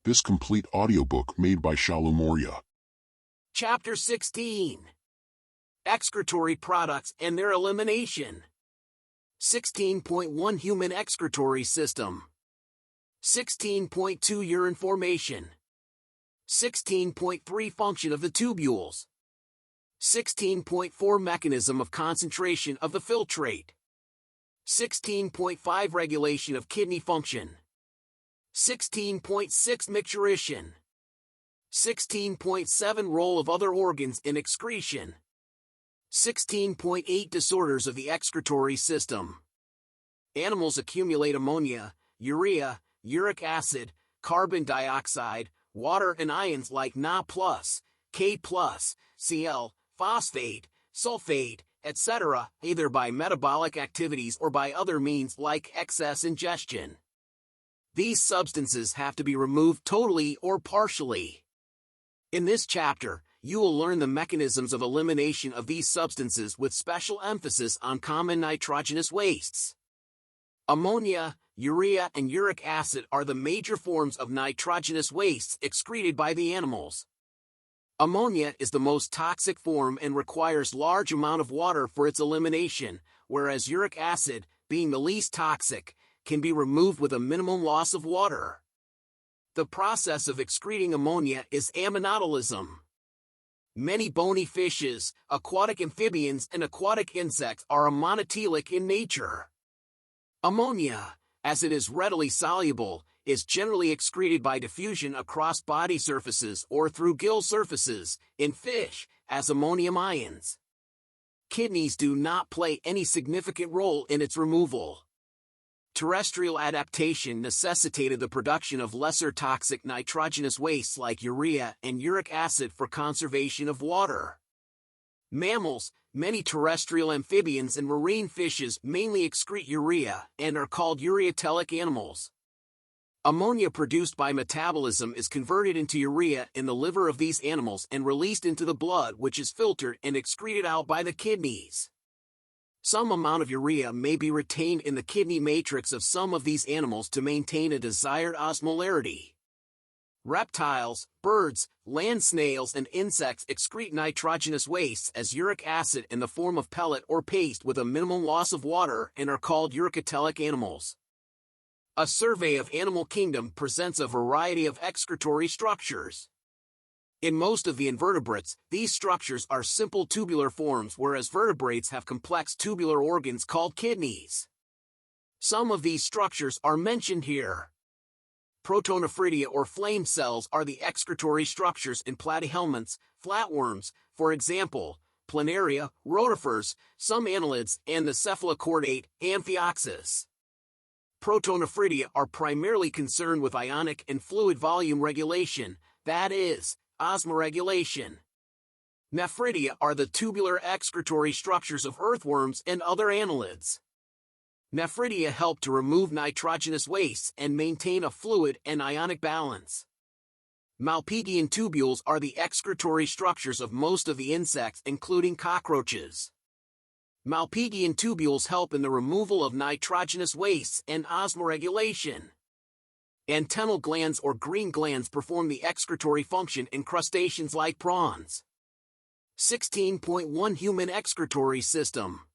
This complete audiobook made by Shalu Moria. Chapter 16. Excretory products and their elimination. 16.1 Human excretory system. 16.2 Urine formation. 16.3 Function of the tubules. 16.4 Mechanism of concentration of the filtrate. 16.5 Regulation of kidney function. 16.6 Micturition. 16.7 Role of other organs in excretion. 16.8 Disorders of the excretory system. Animals accumulate ammonia, urea, uric acid, carbon dioxide, water and ions like Na+, K+, Cl, phosphate, sulfate, etc., either by metabolic activities or by other means like excess ingestion. These substances have to be removed totally or partially. In this chapter, you will learn the mechanisms of elimination of these substances with special emphasis on common nitrogenous wastes. Ammonia, urea and uric acid are the major forms of nitrogenous wastes excreted by the animals. Ammonia is the most toxic form and requires large amount of water for its elimination, whereas uric acid, being the least toxic, can be removed with a minimum loss of water. The process of excreting ammonia is ammonotolism. Many bony fishes, aquatic amphibians and aquatic insects are ammonotelic in nature. Ammonia, as it is readily soluble, is generally excreted by diffusion across body surfaces or through gill surfaces, in fish, as ammonium ions. Kidneys do not play any significant role in its removal. Terrestrial adaptation necessitated the production of lesser toxic nitrogenous wastes like urea and uric acid for conservation of water. Mammals, many terrestrial amphibians and marine fishes mainly excrete urea and are called ureatelic animals. Ammonia produced by metabolism is converted into urea in the liver of these animals and released into the blood, which is filtered and excreted out by the kidneys. Some amount of urea may be retained in the kidney matrix of some of these animals to maintain a desired osmolarity. Reptiles, birds, land snails and insects excrete nitrogenous wastes as uric acid in the form of pellet or paste with a minimum loss of water and are called uricatelic animals. A survey of animal kingdom presents a variety of excretory structures. In most of the invertebrates, these structures are simple tubular forms, whereas vertebrates have complex tubular organs called kidneys. Some of these structures are mentioned here. Protonephridia or flame cells are the excretory structures in platyhelminths, flatworms, for example, planaria, rotifers, some annelids, and the cephalochordate, Amphioxus. Protonephridia are primarily concerned with ionic and fluid volume regulation, that is, osmoregulation. Nephridia are the tubular excretory structures of earthworms and other annelids. Nephridia help to remove nitrogenous wastes and maintain a fluid and ionic balance. Malpighian tubules are the excretory structures of most of the insects, including cockroaches. Malpighian tubules help in the removal of nitrogenous wastes and osmoregulation. Antennal glands or green glands perform the excretory function in crustaceans like prawns. 16.1 Human excretory system.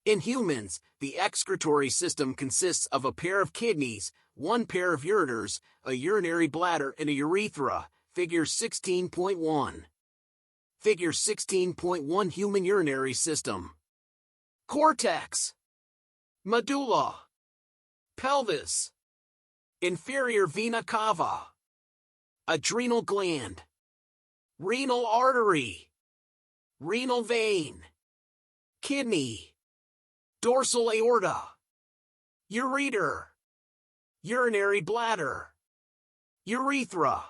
In humans, the excretory system consists of a pair of kidneys, one pair of ureters, a urinary bladder and a urethra, figure 16.1. Figure 16.1 Human urinary system. Cortex. Medulla. Pelvis. Inferior vena cava. Adrenal gland. Renal artery. Renal vein. Kidney. Dorsal aorta. Ureter. Urinary bladder. Urethra.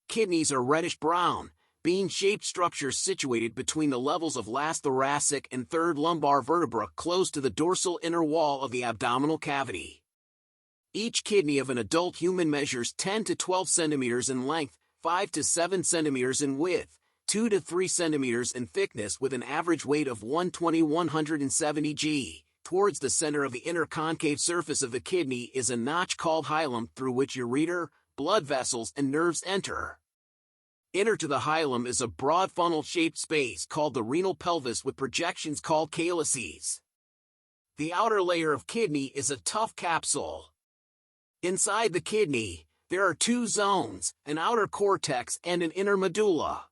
Kidneys are reddish-brown, bean-shaped structures situated between the levels of last thoracic and third lumbar vertebra close to the dorsal inner wall of the abdominal cavity. Each kidney of an adult human measures 10 to 12 centimeters in length, 5 to 7 centimeters in width, 2 to 3 centimeters in thickness with an average weight of 120–170 g. Towards the center of the inner concave surface of the kidney is a notch called hilum through which ureter, blood vessels and nerves enter. Inner to the hilum is a broad funnel-shaped space called the renal pelvis with projections called calyces. The outer layer of kidney is a tough capsule. Inside the kidney, there are two zones, an outer cortex and an inner medulla.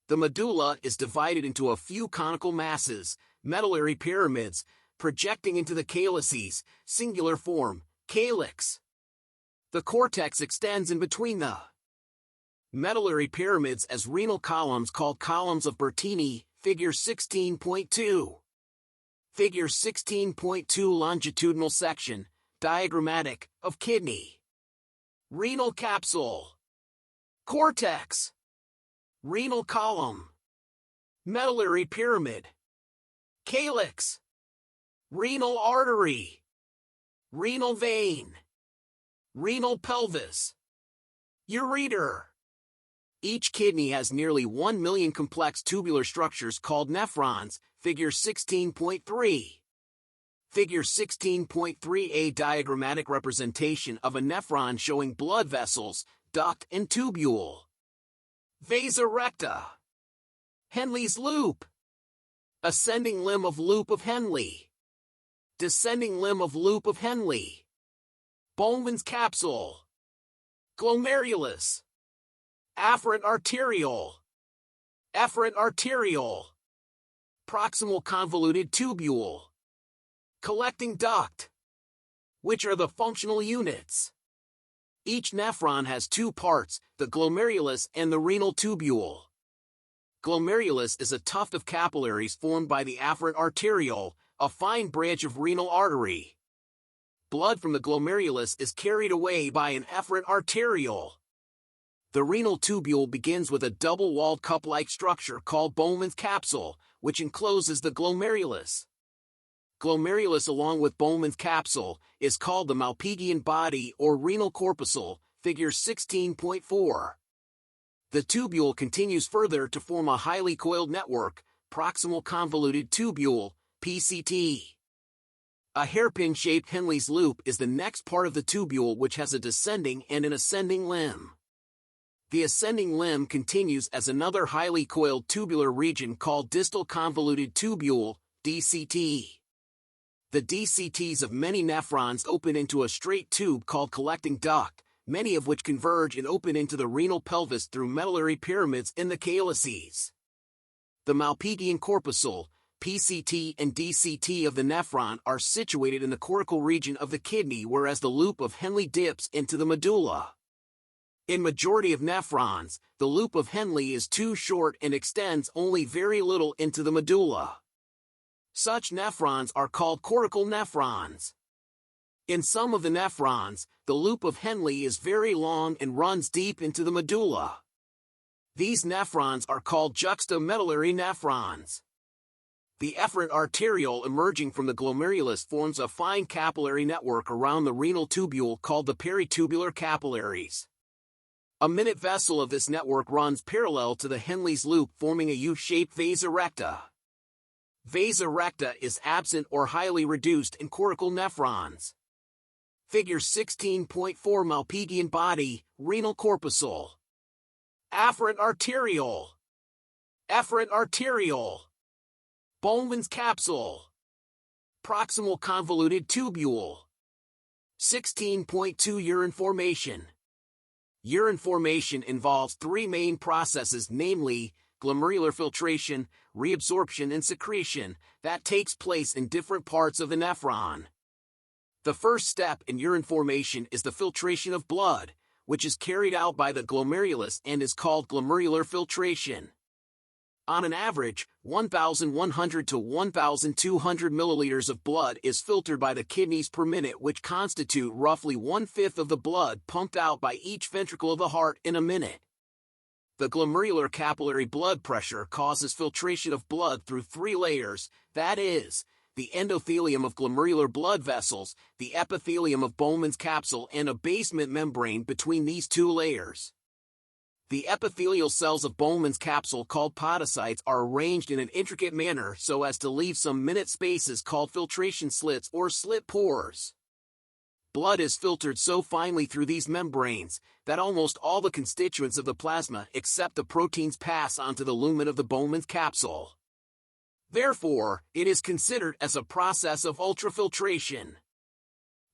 The medulla is divided into a few conical masses, medullary pyramids, projecting into the calyces, singular form, calyx. The cortex extends in between the medullary pyramids as renal columns called columns of Bertini, figure 16.2. Figure 16.2 longitudinal section, diagrammatic, of kidney. Renal capsule. Cortex. Renal column. Medullary pyramid. Calyx. Renal artery. Renal vein. Renal pelvis. Ureter. Each kidney has nearly 1 million complex tubular structures called nephrons, figure 16.3. Figure 16.3 a diagrammatic representation of a nephron showing blood vessels, duct and tubule. Vasa recta. Henle's loop. Ascending limb of loop of Henle. Descending limb of loop of Henle. Bowman's capsule. Glomerulus. Afferent arteriole. Efferent arteriole. Proximal convoluted tubule. Collecting duct. Which are the functional units? Each nephron has two parts, the glomerulus and the renal tubule. Glomerulus is a tuft of capillaries formed by the afferent arteriole, a fine branch of renal artery. Blood from the glomerulus is carried away by an efferent arteriole. The renal tubule begins with a double-walled cup-like structure called Bowman's capsule, which encloses the glomerulus. Glomerulus along with Bowman's capsule is called the Malpighian body or renal corpuscle, figure 16.4. The tubule continues further to form a highly coiled network, proximal convoluted tubule, PCT. A hairpin-shaped Henle's loop is the next part of the tubule which has a descending and an ascending limb. The ascending limb continues as another highly coiled tubular region called distal convoluted tubule, DCT. The DCTs of many nephrons open into a straight tube called collecting duct, many of which converge and open into the renal pelvis through medullary pyramids in the calyces. The Malpighian corpuscle, PCT and DCT of the nephron are situated in the cortical region of the kidney, whereas the loop of Henle dips into the medulla. In majority of nephrons, the loop of Henle is too short and extends only very little into the medulla. Such nephrons are called cortical nephrons. In some of the nephrons, the loop of Henle is very long and runs deep into the medulla. These nephrons are called juxtamedullary nephrons. The efferent arteriole emerging from the glomerulus forms a fine capillary network around the renal tubule called the peritubular capillaries. A minute vessel of this network runs parallel to the Henle's loop, forming a U-shaped vasa recta. Vasa recta is absent or highly reduced in cortical nephrons. Figure 16.4 Malpighian body, renal corpuscle. Afferent arteriole. Efferent arteriole. Bowman's capsule. Proximal convoluted tubule. 16.2 Urine formation. Urine formation involves three main processes, namely, glomerular filtration, reabsorption and secretion, that takes place in different parts of the nephron. The first step in urine formation is the filtration of blood, which is carried out by the glomerulus and is called glomerular filtration. On an average, 1,100 to 1,200 milliliters of blood is filtered by the kidneys per minute, which constitute roughly 1/5 of the blood pumped out by each ventricle of the heart in a minute. The glomerular capillary blood pressure causes filtration of blood through three layers, that is, the endothelium of glomerular blood vessels, the epithelium of Bowman's capsule, and a basement membrane between these two layers. The epithelial cells of Bowman's capsule, called podocytes, are arranged in an intricate manner so as to leave some minute spaces called filtration slits or slit pores. blood is filtered so finely through these membranes that almost all the constituents of the plasma except the proteins pass onto the lumen of the Bowman's capsule. Therefore, it is considered as a process of ultrafiltration.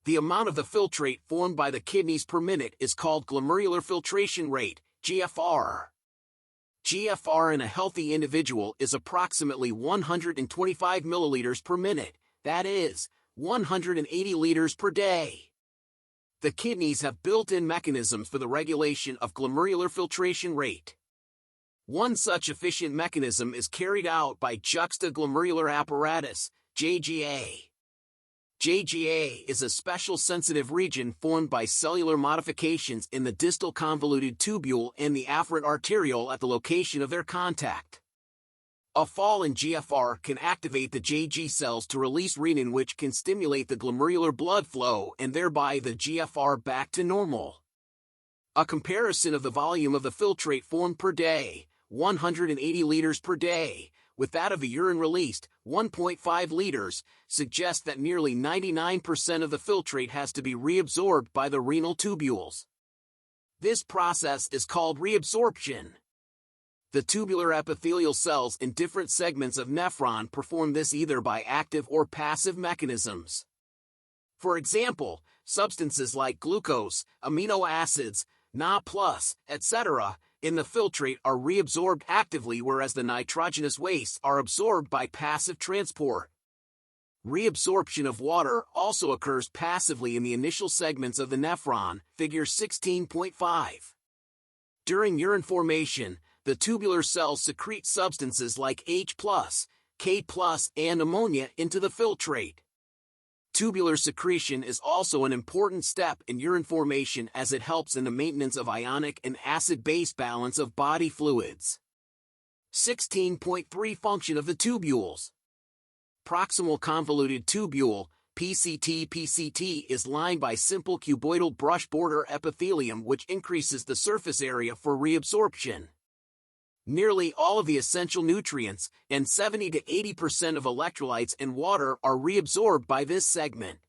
The amount of the filtrate formed by the kidneys per minute is called glomerular filtration rate, GFR. GFR in a healthy individual is approximately 125 milliliters per minute, that is, 180 liters per day. The kidneys have built-in mechanisms for the regulation of glomerular filtration rate. One such efficient mechanism is carried out by juxtaglomerular apparatus, JGA. JGA is a special sensitive region formed by cellular modifications in the distal convoluted tubule and the afferent arteriole at the location of their contact. A fall in GFR can activate the JG cells to release renin, which can stimulate the glomerular blood flow and thereby the GFR back to normal. A comparison of the volume of the filtrate formed per day, 180 liters per day, with that of the urine released, 1.5 liters, suggests that nearly 99% of the filtrate has to be reabsorbed by the renal tubules. This process is called reabsorption. The tubular epithelial cells in different segments of nephron perform this either by active or passive mechanisms. For example, substances like glucose, amino acids, Na+, etc., in the filtrate are reabsorbed actively, whereas the nitrogenous wastes are absorbed by passive transport. Reabsorption of water also occurs passively in the initial segments of the nephron, figure 16.5. During urine formation, the tubular cells secrete substances like H+, K+, and ammonia into the filtrate. Tubular secretion is also an important step in urine formation as it helps in the maintenance of ionic and acid-base balance of body fluids. 16.3 Function of the tubules. Proximal convoluted tubule, PCT is lined by simple cuboidal brush border epithelium, which increases the surface area for reabsorption. Nearly all of the essential nutrients and 70 to 80% of electrolytes and water are reabsorbed by this segment.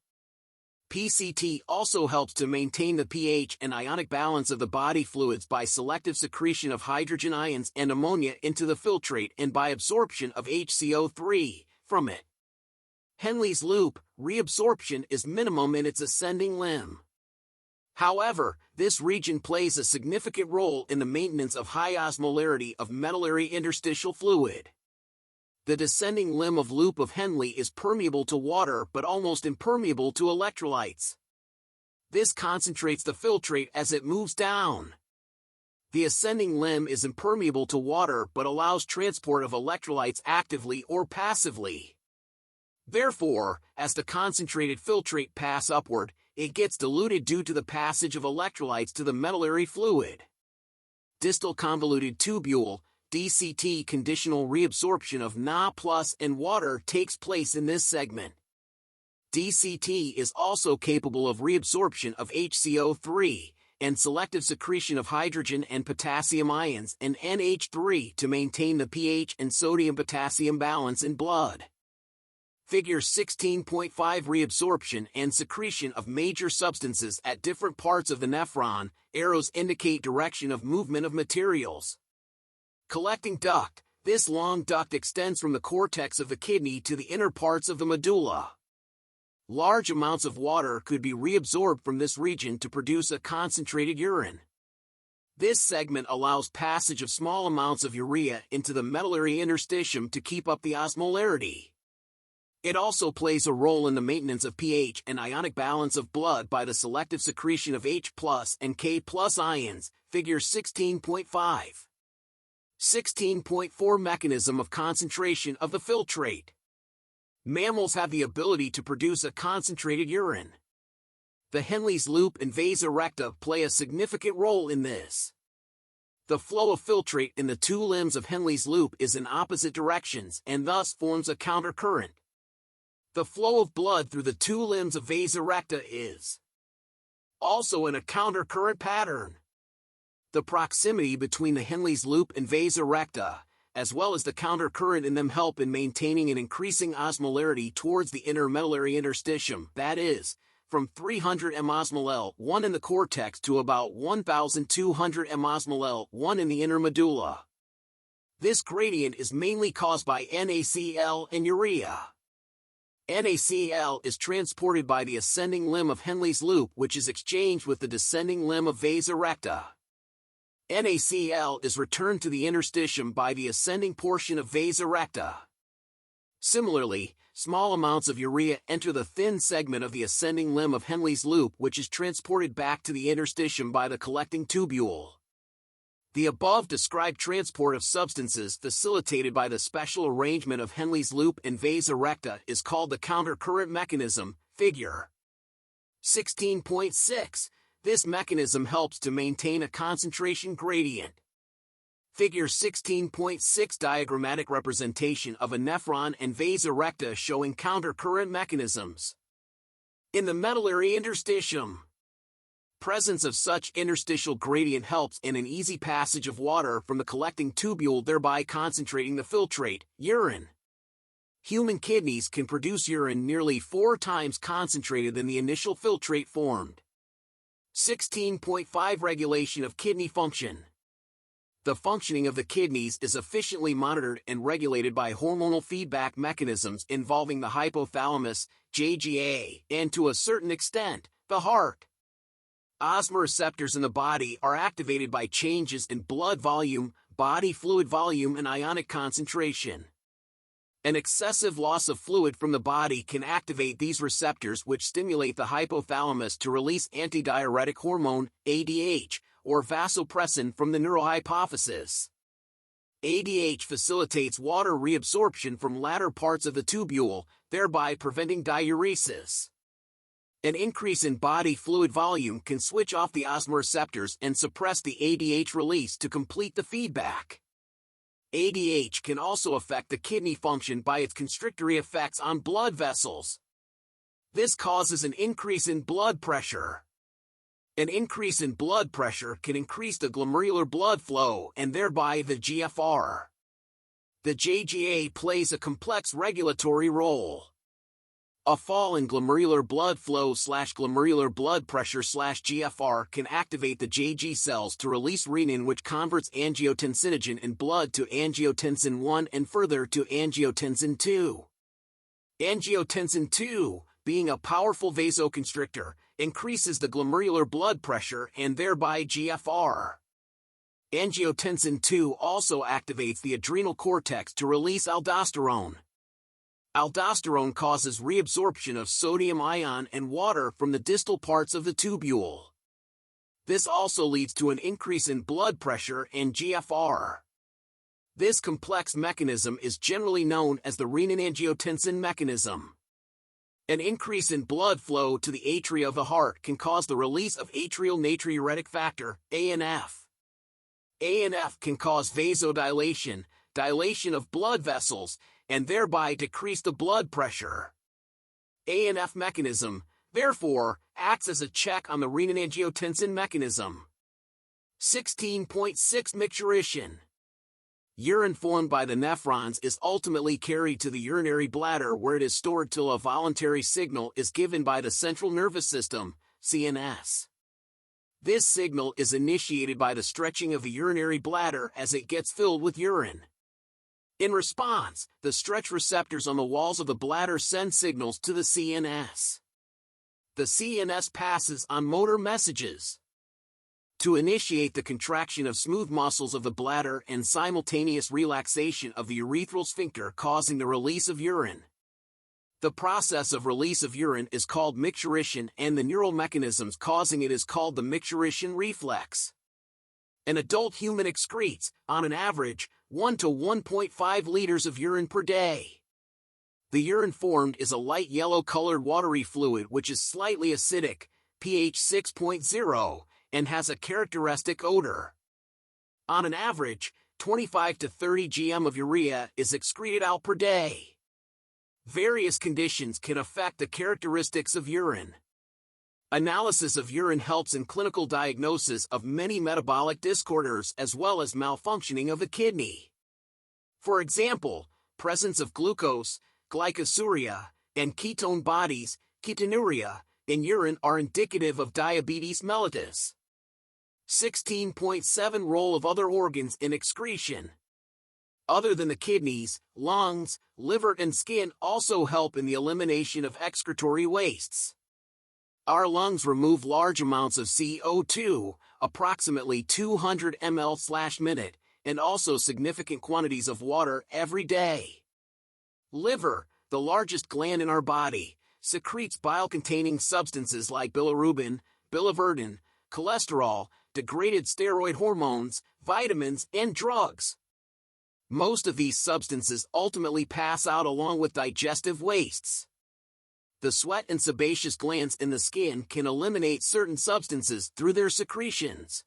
PCT also helps to maintain the pH and ionic balance of the body fluids by selective secretion of hydrogen ions and ammonia into the filtrate and by absorption of HCO3 from it. Henle's loop, reabsorption is minimum in its ascending limb. However, this region plays a significant role in the maintenance of high osmolarity of medullary interstitial fluid. The descending limb of loop of Henle is permeable to water but almost impermeable to electrolytes. This concentrates the filtrate as it moves down. The ascending limb is impermeable to water but allows transport of electrolytes actively or passively. Therefore, as the concentrated filtrate pass upward, it gets diluted due to the passage of electrolytes to the medullary fluid. Distal convoluted tubule, DCT, conditional reabsorption of Na+ and water takes place in this segment. DCT is also capable of reabsorption of HCO3 and selective secretion of hydrogen and potassium ions and NH3 to maintain the pH and sodium-potassium balance in blood. Figure 16.5 Reabsorption and secretion of major substances at different parts of the nephron, arrows indicate direction of movement of materials. Collecting duct, this long duct extends from the cortex of the kidney to the inner parts of the medulla. Large amounts of water could be reabsorbed from this region to produce a concentrated urine. This segment allows passage of small amounts of urea into the medullary interstitium to keep up the osmolarity. It also plays a role in the maintenance of pH and ionic balance of blood by the selective secretion of H+ and K+ ions, figure 16.5. 16.4 Mechanism of concentration of the filtrate. Mammals have the ability to produce a concentrated urine. The Henle's loop and vasa recta play a significant role in this. The flow of filtrate in the two limbs of Henle's loop is in opposite directions and thus forms a countercurrent. The flow of blood through the two limbs of vasa recta is also in a countercurrent pattern. The proximity between the Henle's loop and vasa recta, as well as the countercurrent in them, help in maintaining and increasing osmolarity towards the inner medullary interstitium, that is, from 300 mosmol L1 in the cortex to about 1,200 mosmol L1 in the inner medulla. This gradient is mainly caused by NaCl and urea. NaCl is transported by the ascending limb of Henle's loop, which is exchanged with the descending limb of vas erecta. NaCl is returned to the interstitium by the ascending portion of vas erecta. Similarly, small amounts of urea enter the thin segment of the ascending limb of Henle's loop, which is transported back to the interstitium by the collecting tubule. The above-described transport of substances facilitated by the special arrangement of Henle's loop and vas erecta is called the countercurrent mechanism, figure 16.6. This mechanism helps to maintain a concentration gradient. Figure 16.6 diagrammatic representation of a nephron and vas erecta showing countercurrent mechanisms. In the medullary interstitium, presence of such interstitial gradient helps in an easy passage of water from the collecting tubule, thereby concentrating the filtrate, urine. Human kidneys can produce urine nearly 4 times concentrated than the initial filtrate formed. 16.5 Regulation of kidney function. The functioning of the kidneys is efficiently monitored and regulated by hormonal feedback mechanisms involving the hypothalamus, JGA, and to a certain extent, the heart. Osmoreceptors in the body are activated by changes in blood volume, body fluid volume, and ionic concentration. An excessive loss of fluid from the body can activate these receptors, which stimulate the hypothalamus to release antidiuretic hormone, ADH, or vasopressin from the neurohypophysis. ADH facilitates water reabsorption from latter parts of the tubule, thereby preventing diuresis. An increase in body fluid volume can switch off the osmoreceptors and suppress the ADH release to complete the feedback. ADH can also affect the kidney function by its constrictory effects on blood vessels. This causes an increase in blood pressure. An increase in blood pressure can increase the glomerular blood flow and thereby the GFR. The JGA plays a complex regulatory role. A fall in glomerular blood flow / glomerular blood pressure / GFR can activate the JG cells to release renin, which converts angiotensinogen in blood to angiotensin I and further to angiotensin II. Angiotensin II, being a powerful vasoconstrictor, increases the glomerular blood pressure and thereby GFR. Angiotensin II also activates the adrenal cortex to release aldosterone. Aldosterone causes reabsorption of sodium ion and water from the distal parts of the tubule. This also leads to an increase in blood pressure and GFR. This complex mechanism is generally known as the renin-angiotensin mechanism. An increase in blood flow to the atria of the heart can cause the release of atrial natriuretic factor, ANF. ANF can cause vasodilation, dilation of blood vessels, and thereby decrease the blood pressure. ANF mechanism, therefore, acts as a check on the renin-angiotensin mechanism. 16.6 Micturition. Urine formed by the nephrons is ultimately carried to the urinary bladder, where it is stored till a voluntary signal is given by the central nervous system, CNS. This signal is initiated by the stretching of the urinary bladder as it gets filled with urine. In response, the stretch receptors on the walls of the bladder send signals to the CNS. The CNS passes on motor messages to initiate the contraction of smooth muscles of the bladder and simultaneous relaxation of the urethral sphincter, causing the release of urine. The process of release of urine is called micturition, and the neural mechanisms causing it is called the micturition reflex. An adult human excretes, on an average, 1 to 1.5 liters of urine per day. The urine formed is a light yellow-colored watery fluid which is slightly acidic, pH 6.0, and has a characteristic odor. On an average, 25 to 30 gm of urea is excreted out per day. Various conditions can affect the characteristics of urine. Analysis of urine helps in clinical diagnosis of many metabolic disorders as well as malfunctioning of the kidney. For example, presence of glucose, glycosuria, and ketone bodies, ketonuria, in urine are indicative of diabetes mellitus. 16.7 Role of other organs in excretion. Other than the kidneys, lungs, liver and skin also help in the elimination of excretory wastes. Our lungs remove large amounts of CO2, approximately 200 ml/minute, and also significant quantities of water every day. Liver, the largest gland in our body, secretes bile-containing substances like bilirubin, biliverdin, cholesterol, degraded steroid hormones, vitamins, and drugs. Most of these substances ultimately pass out along with digestive wastes. The sweat and sebaceous glands in the skin can eliminate certain substances through their secretions.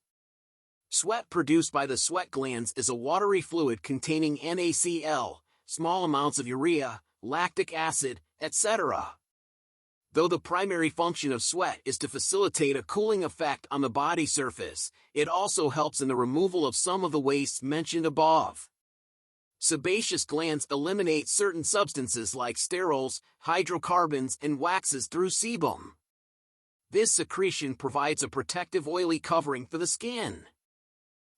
Sweat produced by the sweat glands is a watery fluid containing NaCl, small amounts of urea, lactic acid, etc. Though the primary function of sweat is to facilitate a cooling effect on the body surface, it also helps in the removal of some of the wastes mentioned above. Sebaceous glands eliminate certain substances like sterols, hydrocarbons, and waxes through sebum. This secretion provides a protective oily covering for the skin.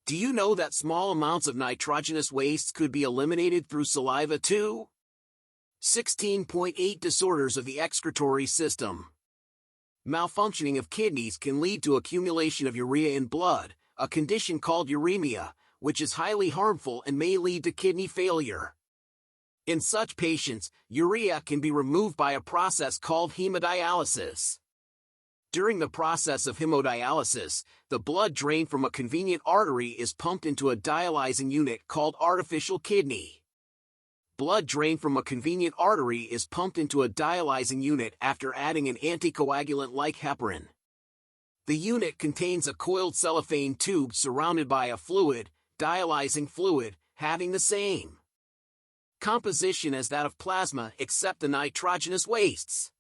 Do you know that small amounts of nitrogenous wastes could be eliminated through saliva too? 16.8 Disorders of the excretory system. Malfunctioning of kidneys can lead to accumulation of urea in blood, a condition called uremia, which is highly harmful and may lead to kidney failure. In such patients, urea can be removed by a process called hemodialysis. During the process of hemodialysis, the blood drained from a convenient artery is pumped into a dialyzing unit called artificial kidney. Blood drained from a convenient artery is pumped into a dialyzing unit after adding an anticoagulant like heparin. The unit contains a coiled cellophane tube surrounded by a fluid, dialyzing fluid, having the same composition as that of plasma except the nitrogenous wastes.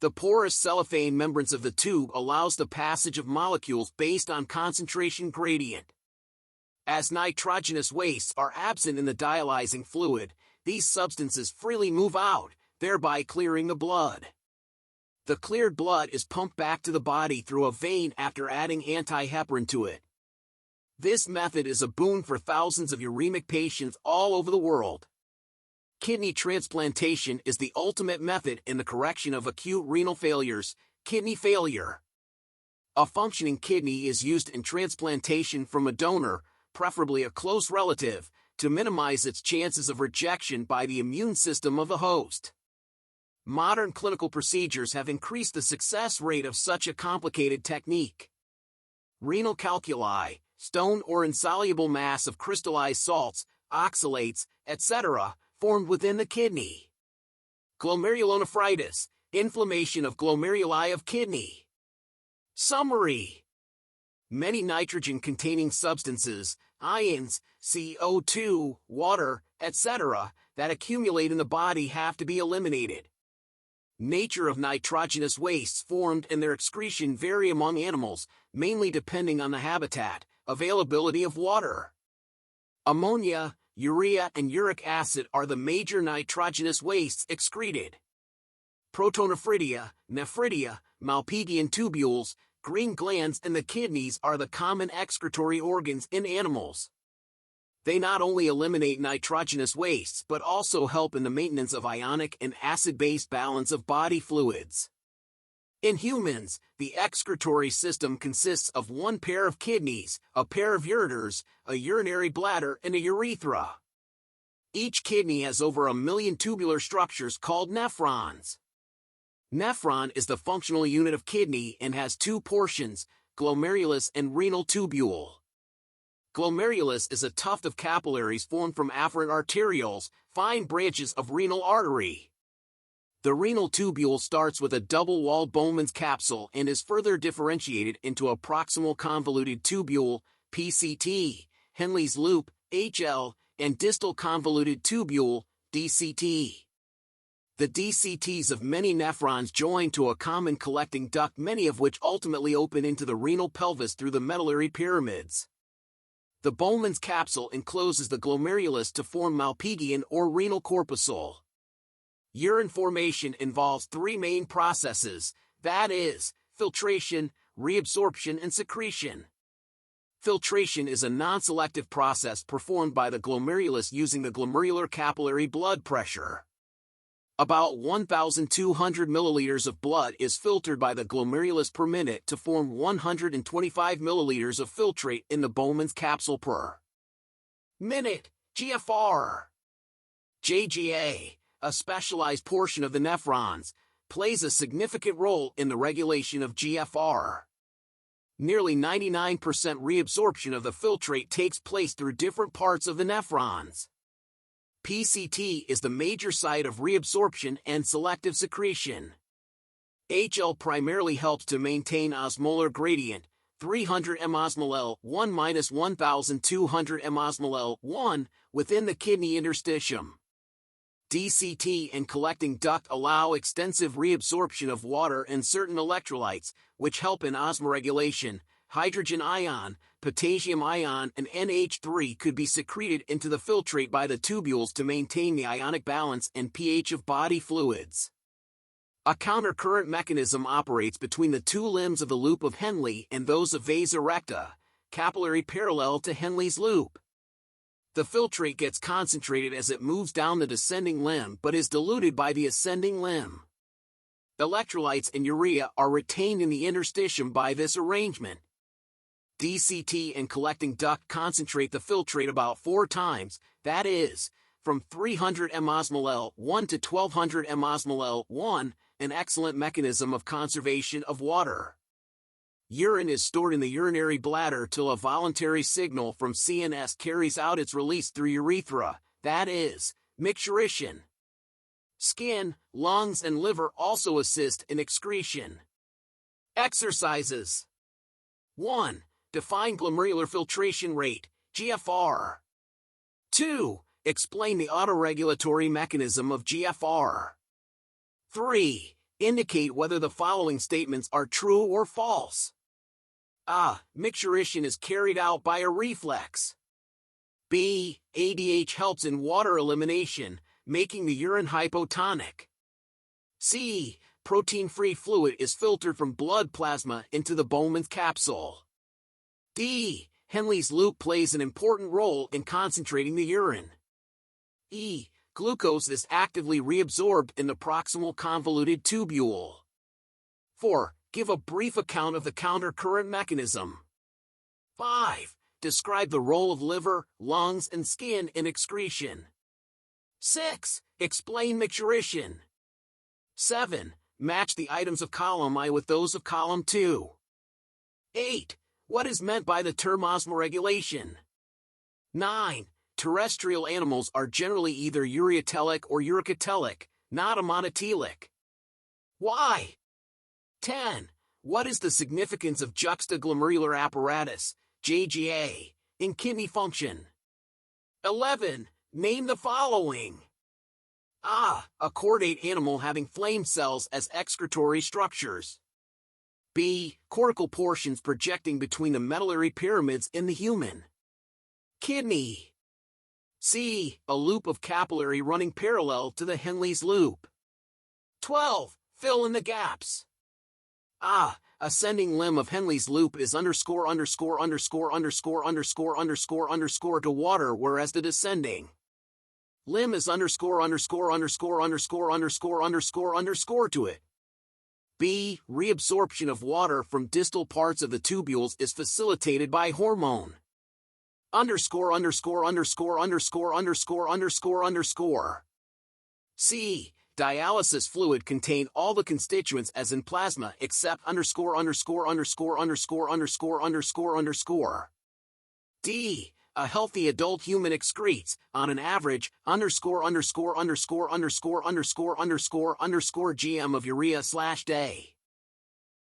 The porous cellophane membranes of the tube allows the passage of molecules based on concentration gradient. As nitrogenous wastes are absent in the dialyzing fluid, these substances freely move out, thereby clearing the blood. The cleared blood is pumped back to the body through a vein after adding antiheparin to it. This method is a boon for thousands of uremic patients all over the world. Kidney transplantation is the ultimate method in the correction of acute renal failures, kidney failure. A functioning kidney is used in transplantation from a donor, preferably a close relative, to minimize its chances of rejection by the immune system of the host. Modern clinical procedures have increased the success rate of such a complicated technique. Renal calculi, stone or insoluble mass of crystallized salts, oxalates, etc., formed within the kidney. Glomerulonephritis, inflammation of glomeruli of kidney. Summary: many nitrogen-containing substances, ions, CO2, water, etc., that accumulate in the body have to be eliminated. Nature of nitrogenous wastes formed and their excretion vary among animals, mainly depending on the habitat, availability of water. Ammonia, urea and uric acid are the major nitrogenous wastes excreted. Protonephridia, nephridia, Malpighian tubules, green glands and the kidneys are the common excretory organs in animals. They not only eliminate nitrogenous wastes but also help in the maintenance of ionic and acid-base balance of body fluids. In humans, the excretory system consists of one pair of kidneys, a pair of ureters, a urinary bladder, and a urethra. Each kidney has over 1 million tubular structures called nephrons. Nephron is the functional unit of kidney and has two portions, glomerulus and renal tubule. Glomerulus is a tuft of capillaries formed from afferent arterioles, fine branches of renal artery. The renal tubule starts with a double-walled Bowman's capsule and is further differentiated into a proximal convoluted tubule, PCT, Henle's loop, HL, and distal convoluted tubule, DCT. The DCTs of many nephrons join to a common collecting duct, many of which ultimately open into the renal pelvis through the medullary pyramids. The Bowman's capsule encloses the glomerulus to form Malpighian or renal corpuscle. Urine formation involves three main processes: that is, filtration, reabsorption and secretion. Filtration is a non-selective process performed by the glomerulus using the glomerular capillary blood pressure. About 1,200 milliliters of blood is filtered by the glomerulus per minute to form 125 milliliters of filtrate in the Bowman's capsule per minute, GFR. JGA, a specialized portion of the nephrons, plays a significant role in the regulation of GFR. Nearly 99% reabsorption of the filtrate takes place through different parts of the nephrons. PCT is the major site of reabsorption and selective secretion. HL primarily helps to maintain osmolar gradient, 300 mosmol 1 minus 1,200 mosmol 1, within the kidney interstitium. DCT and collecting duct allow extensive reabsorption of water and certain electrolytes, which help in osmoregulation. Hydrogen ion, potassium ion and NH3 could be secreted into the filtrate by the tubules to maintain the ionic balance and pH of body fluids. A countercurrent mechanism operates between the two limbs of the loop of Henle and those of vasa recta, capillary parallel to Henle's loop. The filtrate gets concentrated as it moves down the descending limb but is diluted by the ascending limb. Electrolytes and urea are retained in the interstitium by this arrangement. DCT and collecting duct concentrate the filtrate about 4 times, that is, from 300 mosmol 1 to 1200 mosmol 1, an excellent mechanism of conservation of water. Urine is stored in the urinary bladder till a voluntary signal from CNS carries out its release through urethra, that is, micturition. Skin, lungs and liver also assist in excretion. Exercises. 1. Define glomerular filtration rate, GFR. 2. Explain the autoregulatory mechanism of GFR. 3. Indicate whether the following statements are true or false. A. Micturition is carried out by a reflex. B. ADH helps in water elimination, making the urine hypotonic. C. Protein-free fluid is filtered from blood plasma into the Bowman's capsule. D. Henle's loop plays an important role in concentrating the urine. E. Glucose is actively reabsorbed in the proximal convoluted tubule. 4. Give a brief account of the countercurrent mechanism. 5. Describe the role of liver, lungs, and skin in excretion. 6. Explain micturition. 7. Match the items of column I with those of column 2. 8. What is meant by the term osmoregulation? 9. Terrestrial animals are generally either ureatelic or uricotelic, not amonotelic. Why? 10. What is the significance of juxtaglomerular apparatus, JGA, in kidney function? 11. Name the following. A. A chordate animal having flame cells as excretory structures. B. Cortical portions projecting between the medullary pyramids in the human kidney. C. A loop of capillary running parallel to the Henle's loop. 12. Fill in the gaps. A. Ascending limb of Henle's loop is _______ to water, whereas the descending limb is ______ to it. B. Reabsorption of water from distal parts of the tubules is facilitated by hormone. C. Dialysis fluid contain all the constituents as in plasma except _______. D. A healthy adult human excretes, on an average, _______________gm of urea/day.